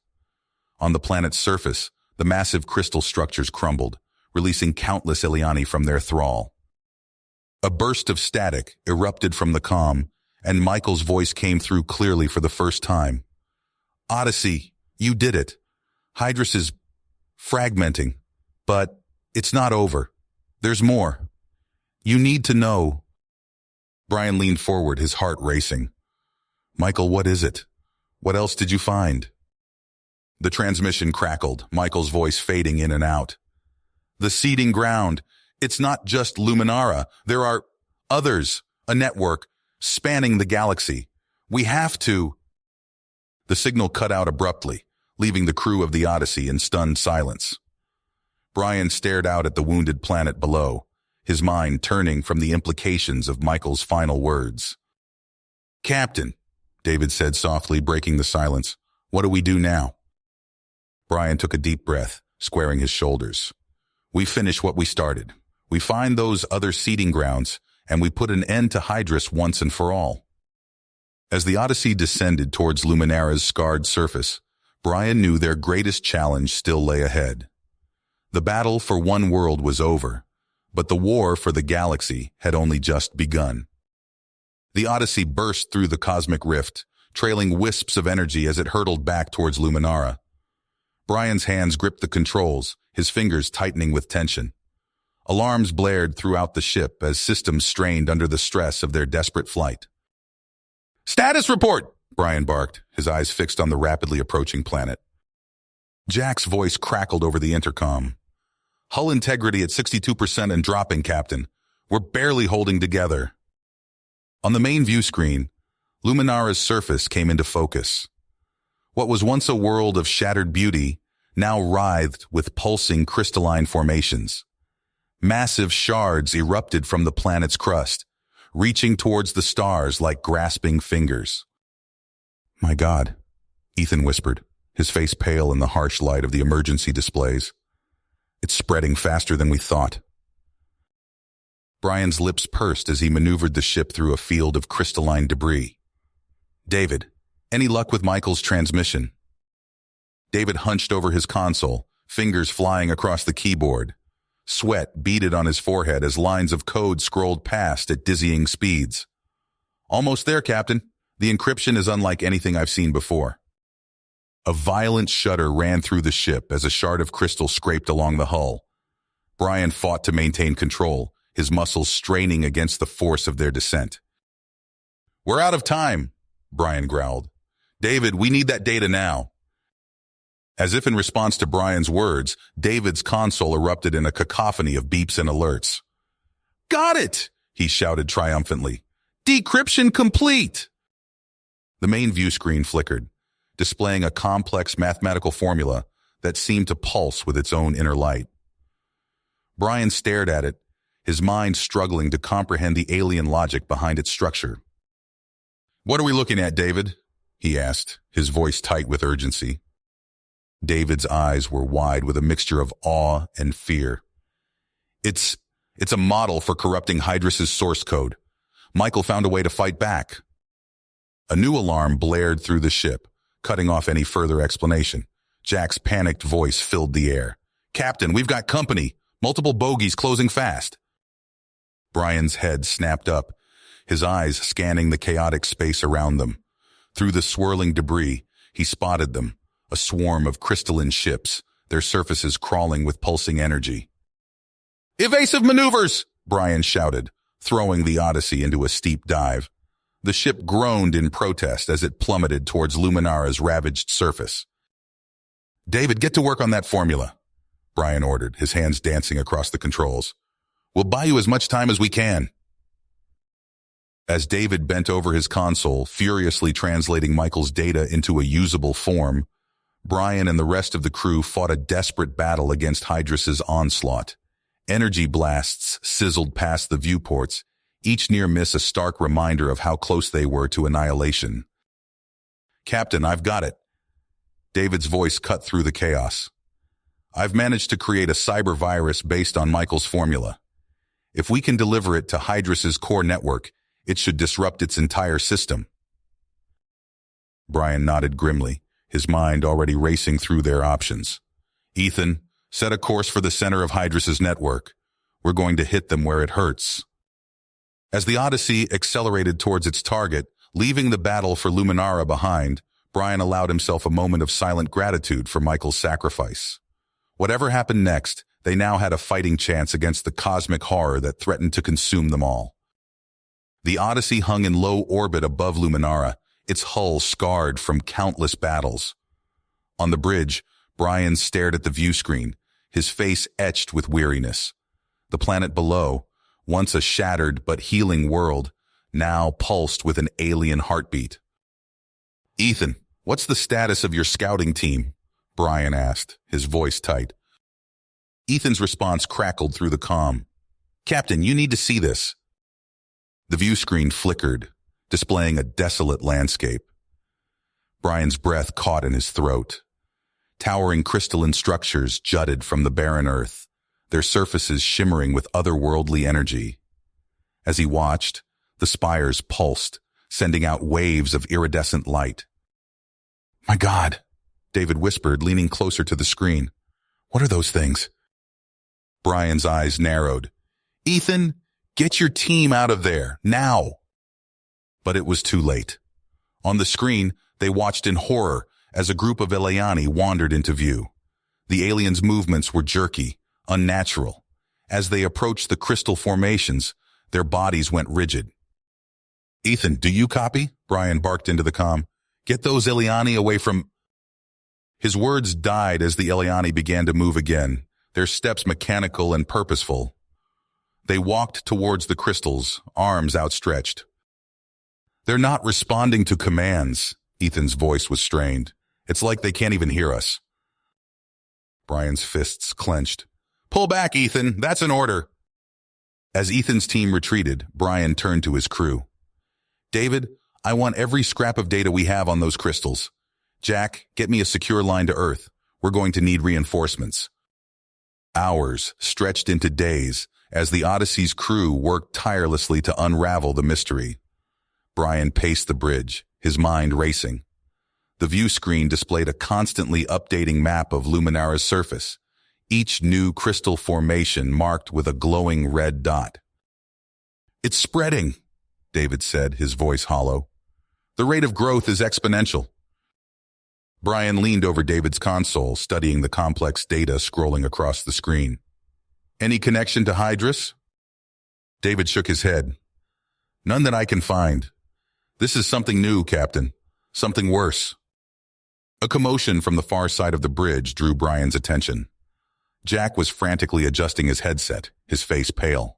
On the planet's surface, the massive crystal structures crumbled, releasing countless Eliani from their thrall. A burst of static erupted from the comm, and Michael's voice came through clearly for the first time. Odyssey, you did it. Hydrus is fragmenting, but it's not over. There's more. You need to know. Brian leaned forward, his heart racing. Michael, what is it? What else did you find? The transmission crackled, Michael's voice fading in and out. The seeding ground. It's not just Luminara. There are others, a network, spanning the galaxy. We have to. The signal cut out abruptly, leaving the crew of the Odyssey in stunned silence. Brian stared out at the wounded planet below, his mind turning from the implications of Michael's final words. Captain, David said softly, breaking the silence, what do we do now? Brian took a deep breath, squaring his shoulders. We finish what we started. We find those other seeding grounds, and we put an end to Hydrus once and for all. As the Odyssey descended towards Luminara's scarred surface, Brian knew their greatest challenge still lay ahead. The battle for one world was over, but the war for the galaxy had only just begun. The Odyssey burst through the cosmic rift, trailing wisps of energy as it hurtled back towards Luminara. Brian's hands gripped the controls, his fingers tightening with tension. Alarms blared throughout the ship as systems strained under the stress of their desperate flight. Status report, Brian barked, his eyes fixed on the rapidly approaching planet. Jack's voice crackled over the intercom. Hull integrity at 62% and dropping, Captain. We're barely holding together. On the main view screen, Luminara's surface came into focus. What was once a world of shattered beauty now writhed with pulsing crystalline formations. Massive shards erupted from the planet's crust, reaching towards the stars like grasping fingers. My God, Ethan whispered, his face pale in the harsh light of the emergency displays. It's spreading faster than we thought. Brian's lips pursed as he maneuvered the ship through a field of crystalline debris. David, any luck with Michael's transmission? David hunched over his console, fingers flying across the keyboard. Sweat beaded on his forehead as lines of code scrolled past at dizzying speeds. Almost there, Captain. The encryption is unlike anything I've seen before. A violent shudder ran through the ship as a shard of crystal scraped along the hull. Brian fought to maintain control, his muscles straining against the force of their descent. We're out of time, Brian growled. David, we need that data now. As if in response to Brian's words, David's console erupted in a cacophony of beeps and alerts. Got it, he shouted triumphantly. Decryption complete! The main view screen flickered, displaying a complex mathematical formula that seemed to pulse with its own inner light. Brian stared at it, his mind struggling to comprehend the alien logic behind its structure. What are we looking at, David? He asked, his voice tight with urgency. David's eyes were wide with a mixture of awe and fear. It's a model for corrupting Hydra's source code. Michael found a way to fight back. A new alarm blared through the ship, cutting off any further explanation. Jack's panicked voice filled the air. "Captain, we've got company. Multiple bogies closing fast." Brian's head snapped up, his eyes scanning the chaotic space around them. Through the swirling debris, he spotted them, a swarm of crystalline ships, their surfaces crawling with pulsing energy. "Evasive maneuvers!" Brian shouted, throwing the Odyssey into a steep dive. The ship groaned in protest as it plummeted towards Luminara's ravaged surface. "David, get to work on that formula," Brian ordered, his hands dancing across the controls. "We'll buy you as much time as we can." As David bent over his console, furiously translating Michael's data into a usable form, Brian and the rest of the crew fought a desperate battle against Hydra's onslaught. Energy blasts sizzled past the viewports, each near miss a stark reminder of how close they were to annihilation. "Captain, I've got it." David's voice cut through the chaos. "I've managed to create a cyber virus based on Michael's formula. If we can deliver it to Hydra's core network, it should disrupt its entire system." Brian nodded grimly, his mind already racing through their options. "Ethan, set a course for the center of Hydra's network. We're going to hit them where it hurts." As the Odyssey accelerated towards its target, leaving the battle for Luminara behind, Brian allowed himself a moment of silent gratitude for Michael's sacrifice. Whatever happened next, they now had a fighting chance against the cosmic horror that threatened to consume them all. The Odyssey hung in low orbit above Luminara, its hull scarred from countless battles. On the bridge, Brian stared at the view screen, his face etched with weariness. The planet below, once a shattered but healing world, now pulsed with an alien heartbeat. "Ethan, what's the status of your scouting team?" Brian asked, his voice tight. Ethan's response crackled through the comm. "Captain, you need to see this." The view screen flickered, displaying a desolate landscape. Brian's breath caught in his throat. Towering crystalline structures jutted from the barren earth, their surfaces shimmering with otherworldly energy. As he watched, the spires pulsed, sending out waves of iridescent light. "My God," David whispered, leaning closer to the screen. "What are those things?" Brian's eyes narrowed. "Ethan, get your team out of there, now!" But it was too late. On the screen, they watched in horror as a group of Eliani wandered into view. The aliens' movements were jerky, unnatural. As they approached the crystal formations, their bodies went rigid. "Ethan, do you copy?" Brian barked into the comm. "Get those Eliani away from—" His words died as the Eliani began to move again, their steps mechanical and purposeful. They walked towards the crystals, arms outstretched. "They're not responding to commands." Ethan's voice was strained. "It's like they can't even hear us." Brian's fists clenched. "Pull back, Ethan. That's an order." As Ethan's team retreated, Brian turned to his crew. "David, I want every scrap of data we have on those crystals. Jack, get me a secure line to Earth. We're going to need reinforcements." Hours stretched into days as the Odyssey's crew worked tirelessly to unravel the mystery. Brian paced the bridge, his mind racing. The view screen displayed a constantly updating map of Luminara's surface, each new crystal formation marked with a glowing red dot. "It's spreading," David said, his voice hollow. "The rate of growth is exponential." Brian leaned over David's console, studying the complex data scrolling across the screen. "Any connection to Hydra's?" David shook his head. "None that I can find. This is something new, Captain. Something worse." A commotion from the far side of the bridge drew Brian's attention. Jack was frantically adjusting his headset, his face pale.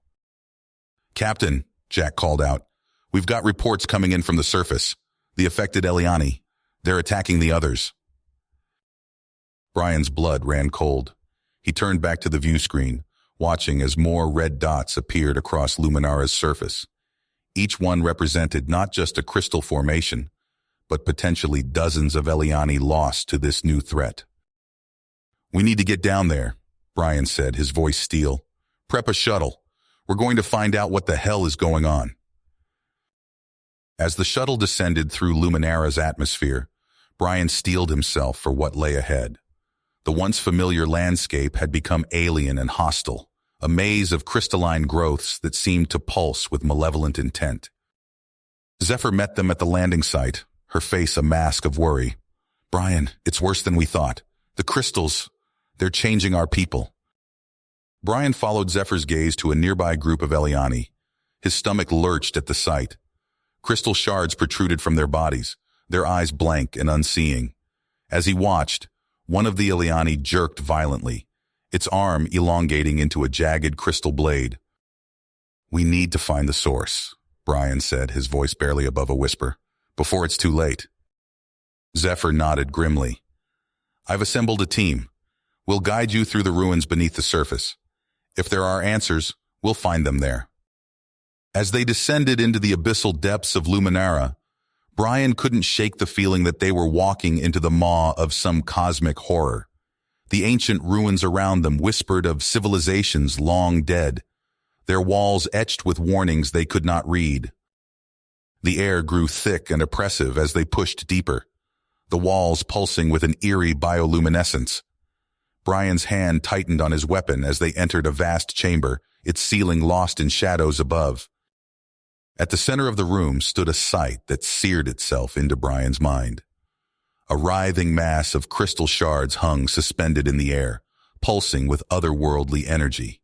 "Captain," Jack called out, "we've got reports coming in from the surface. The affected Eliani. They're attacking the others." Brian's blood ran cold. He turned back to the view screen, watching as more red dots appeared across Luminara's surface. Each one represented not just a crystal formation, but potentially dozens of Eliani lost to this new threat. We need to get down there, Brian said, his voice steel. Prep a shuttle. We're going to find out what the hell is going on. As the shuttle descended through Luminara's atmosphere, Brian steeled himself for what lay ahead. The once familiar landscape had become alien and hostile, a maze of crystalline growths that seemed to pulse with malevolent intent. Zephyr met them at the landing site, her face a mask of worry. Brian, it's worse than we thought. The crystals, they're changing our people. Brian followed Zephyr's gaze to a nearby group of Eliani. His stomach lurched at the sight. Crystal shards protruded from their bodies, their eyes blank and unseeing. As he watched, one of the Eliani jerked violently, its arm elongating into a jagged crystal blade. We need to find the source, Brian said, his voice barely above a whisper, before it's too late. Zephyr nodded grimly. I've assembled a team. We'll guide you through the ruins beneath the surface. If there are answers, we'll find them there. As they descended into the abyssal depths of Luminara, Brian couldn't shake the feeling that they were walking into the maw of some cosmic horror. The ancient ruins around them whispered of civilizations long dead, their walls etched with warnings they could not read. The air grew thick and oppressive as they pushed deeper, the walls pulsing with an eerie bioluminescence. Brian's hand tightened on his weapon as they entered a vast chamber, its ceiling lost in shadows above. At the center of the room stood a sight that seared itself into Brian's mind. A writhing mass of crystal shards hung suspended in the air, pulsing with otherworldly energy.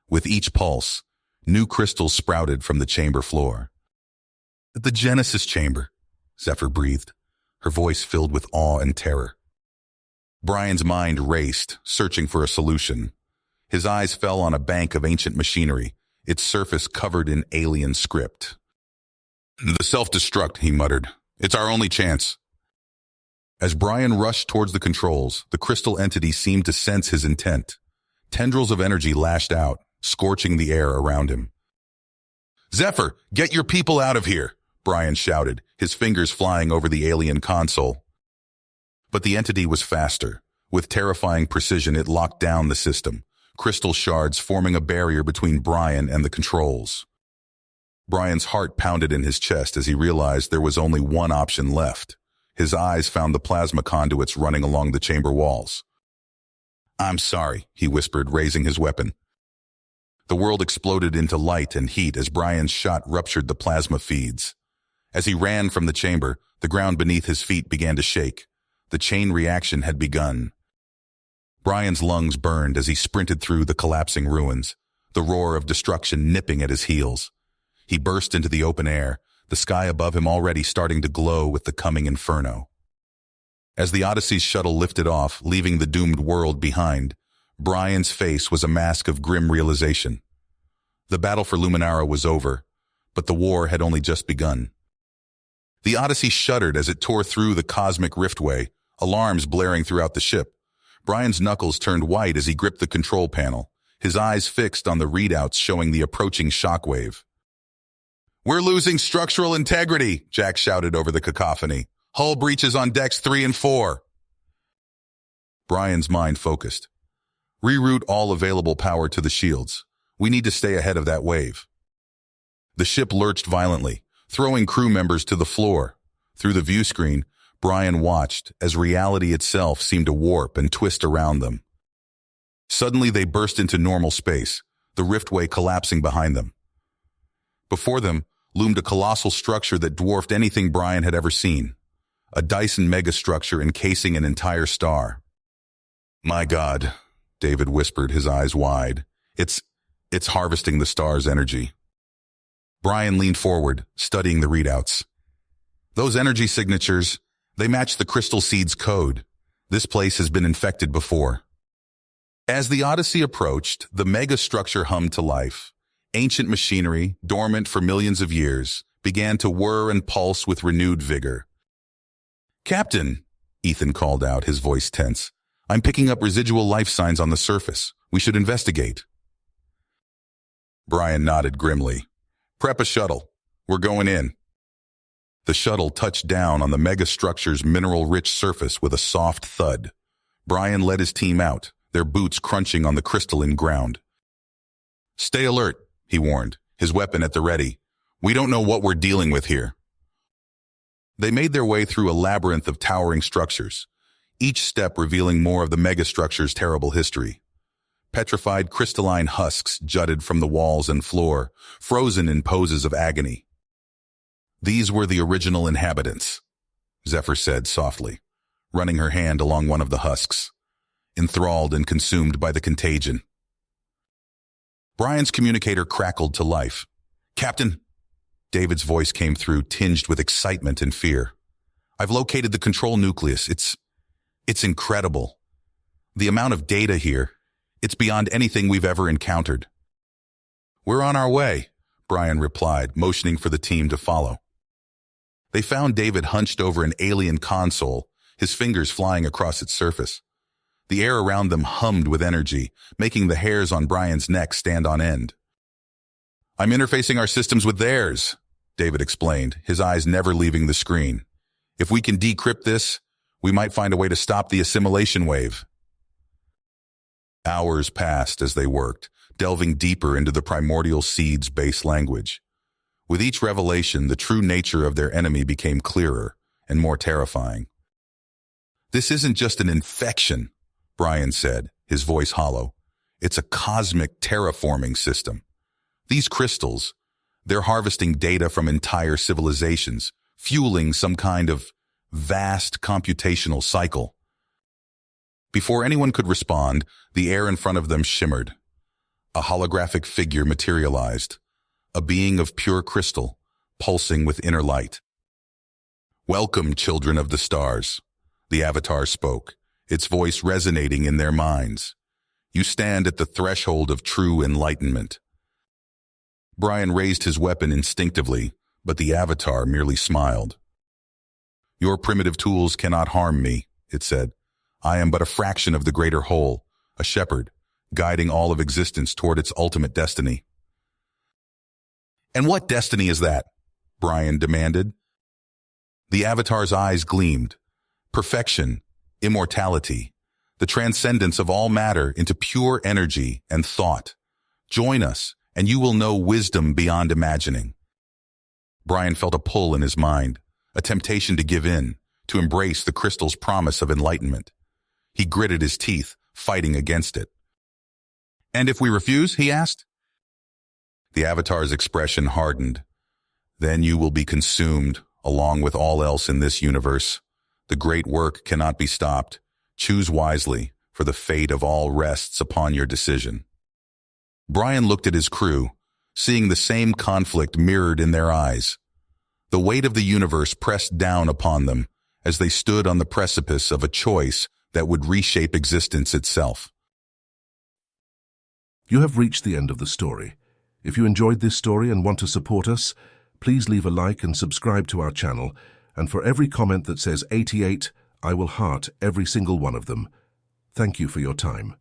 With each pulse, new crystals sprouted from the chamber floor. The Genesis chamber, Zephyr breathed, her voice filled with awe and terror. Brian's mind raced, searching for a solution. His eyes fell on a bank of ancient machinery, its surface covered in alien script. The self-destruct, he muttered. It's our only chance. As Brian rushed towards the controls, the crystal entity seemed to sense his intent. Tendrils of energy lashed out, scorching the air around him. Zephyr, get your people out of here, Brian shouted, his fingers flying over the alien console. But the entity was faster. With terrifying precision, it locked down the system, crystal shards forming a barrier between Brian and the controls. Brian's heart pounded in his chest as he realized there was only one option left. His eyes found the plasma conduits running along the chamber walls. I'm sorry, he whispered, raising his weapon. The world exploded into light and heat as Brian's shot ruptured the plasma feeds. As he ran from the chamber, the ground beneath his feet began to shake. The chain reaction had begun. Brian's lungs burned as he sprinted through the collapsing ruins, the roar of destruction nipping at his heels. He burst into the open air, the sky above him already starting to glow with the coming inferno. As the Odyssey's shuttle lifted off, leaving the doomed world behind, Brian's face was a mask of grim realization. The battle for Luminara was over, but the war had only just begun. The Odyssey shuddered as it tore through the cosmic riftway, alarms blaring throughout the ship. Brian's knuckles turned white as he gripped the control panel, his eyes fixed on the readouts showing the approaching shockwave. We're losing structural integrity, Jack shouted over the cacophony. Hull breaches on decks 3 and 4. Brian's mind focused. Reroute all available power to the shields. We need to stay ahead of that wave. The ship lurched violently, throwing crew members to the floor. Through the view screen, Brian watched as reality itself seemed to warp and twist around them. Suddenly they burst into normal space, the riftway collapsing behind them. Before them loomed a colossal structure that dwarfed anything Brian had ever seen. A Dyson megastructure encasing an entire star. My God, David whispered, his eyes wide. It's harvesting the star's energy. Brian leaned forward, studying the readouts. Those energy signatures, they match the crystal seed's code. This place has been infected before. As the Odyssey approached, the megastructure hummed to life. Ancient machinery, dormant for millions of years, began to whir and pulse with renewed vigor. Captain, Ethan called out, his voice tense. I'm picking up residual life signs on the surface. We should investigate. Brian nodded grimly. Prep a shuttle. We're going in. The shuttle touched down on the megastructure's mineral-rich surface with a soft thud. Brian led his team out, their boots crunching on the crystalline ground. "Stay alert," he warned, his weapon at the ready. "We don't know what we're dealing with here." They made their way through a labyrinth of towering structures, each step revealing more of the megastructure's terrible history. Petrified crystalline husks jutted from the walls and floor, frozen in poses of agony. "These were the original inhabitants," Zephyr said softly, running her hand along one of the husks, enthralled and consumed by the contagion. Brian's communicator crackled to life. "Captain," David's voice came through, tinged with excitement and fear. "I've located the control nucleus. It's incredible. The amount of data here, it's beyond anything we've ever encountered." "We're on our way," Brian replied, motioning for the team to follow. They found David hunched over an alien console, his fingers flying across its surface. The air around them hummed with energy, making the hairs on Brian's neck stand on end. "I'm interfacing our systems with theirs," David explained, his eyes never leaving the screen. "If we can decrypt this, we might find a way to stop the assimilation wave." Hours passed as they worked, delving deeper into the primordial seed's base language. With each revelation, the true nature of their enemy became clearer and more terrifying. "This isn't just an infection," Brian said, his voice hollow. "It's a cosmic terraforming system. These crystals, they're harvesting data from entire civilizations, fueling some kind of vast computational cycle." Before anyone could respond, the air in front of them shimmered. A holographic figure materialized, a being of pure crystal, pulsing with inner light. "Welcome, children of the stars," the avatar spoke, its voice resonating in their minds. "You stand at the threshold of true enlightenment." Brian raised his weapon instinctively, but the avatar merely smiled. "Your primitive tools cannot harm me," it said. "I am but a fraction of the greater whole, a shepherd, guiding all of existence toward its ultimate destiny." "And what destiny is that?" Brian demanded. The avatar's eyes gleamed. "Perfection, immortality, the transcendence of all matter into pure energy and thought. Join us, and you will know wisdom beyond imagining." Brian felt a pull in his mind, a temptation to give in, to embrace the crystal's promise of enlightenment. He gritted his teeth, fighting against it. "And if we refuse?" he asked. The avatar's expression hardened. "Then you will be consumed, along with all else in this universe. The great work cannot be stopped. Choose wisely, for the fate of all rests upon your decision." Brian looked at his crew, seeing the same conflict mirrored in their eyes. The weight of the universe pressed down upon them as they stood on the precipice of a choice that would reshape existence itself. You have reached the end of the story. If you enjoyed this story and want to support us, please leave a like and subscribe to our channel, and for every comment that says 88, I will heart every single one of them. Thank you for your time.